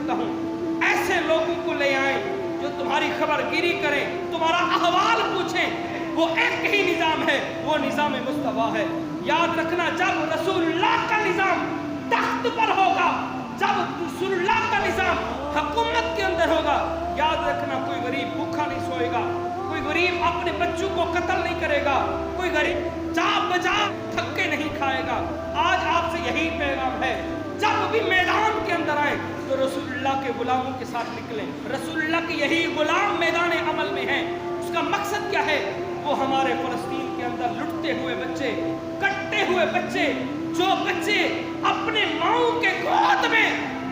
करता हूँ, ऐसे लोगों को ले आए जो तुम्हारी खबरगिरी करें, तुम्हारा अहवाल पूछें। वो एक ही निज़ाम है, वो निज़ाम मुस्तफा है। याद रखना, जब रसूलुल्लाह का निज़ाम तख्त पर होगा, जब रसूलुल्लाह का निज़ाम हुकूमत के अंदर होगा, याद रखना कोई गरीब भूखा नहीं सोएगा, कोई गरीब अपने बच्चों को कत्ल नहीं करेगा, कोई गरीब चाप बजा थक्के नहीं खाएगा। आज आपसे यही पैगाम है, जब भी मैदान के अंदर आए तो रसूलुल्लाह के गुलामों के साथ निकलें। रसूलुल्लाह के यही गुलाम मैदान अमल में हैं। उसका मकसद क्या है? वो हमारे फ़लस्तीन के अंदर लुटते हुए बच्चे, कटते हुए बच्चे, जो बच्चे अपने माओ के गोद में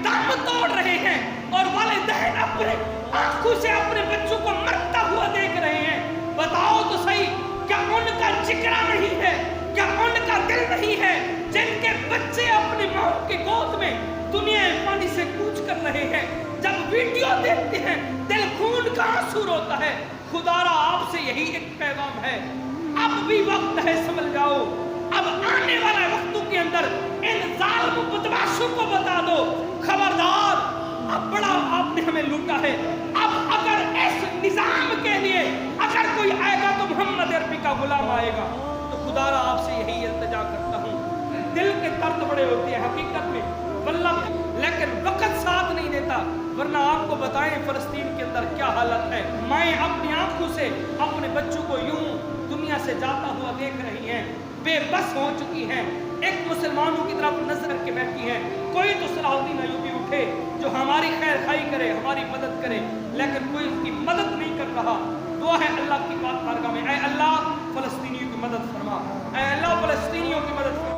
दम तोड़ रहे हैं और वालिदैन अपने आंखों से अपने बच्चों को मरता हुआ देख रहे हैं। बताओ तो सही, क्या उनका जिक्र नहीं है, क्या उनका दिल नहीं है? जिनके बच्चे अपने माँ के गोद में दुनिया पानी से कूच कर रहे हैं, जब वीडियो देखते हैं दिल खून का आंसू रोता है। खुदारा आपसे यही एक पैगाम है, अब भी वक्त है, समझ जाओ। अब आने वाले वक्तों के अंदर इन जालिम बदमाशों को बता दो, खबरदार, अब बड़ा आपने हमें लूटा है। अब अगर इस निजाम के लिए अगर कोई आएगा तो मोहम्मद अरबी का गुलाम आएगा। तो खुदारा आपसे यही इल्तिजा करता हूँ। दिल के दर्द बड़े होते हैं हकीकत में वल्लाह, लेकिन वक्त साथ नहीं देता। वरना आपको बताएं फ़लस्तीन के अंदर क्या हालत है। माएँ अपनी आंखों से अपने बच्चों को यूं दुनिया से जाता हुआ देख रही हैं, बेबस हो चुकी हैं, एक मुसलमानों की तरफ नजर करके बैठी हैं। कोई तो सलाहुद्दीन अय्यूबी उठे जो हमारी खैर खाई करे, हमारी मदद करे, लेकिन कोई उसकी मदद नहीं कर रहा। दुआ है अल्लाह की बात बारगाह में, ऐ अल्लाह फ़लस्तीनियों की मदद फरमा, ऐ अल्लाह फ़लस्तीनियों की मदद फरमा।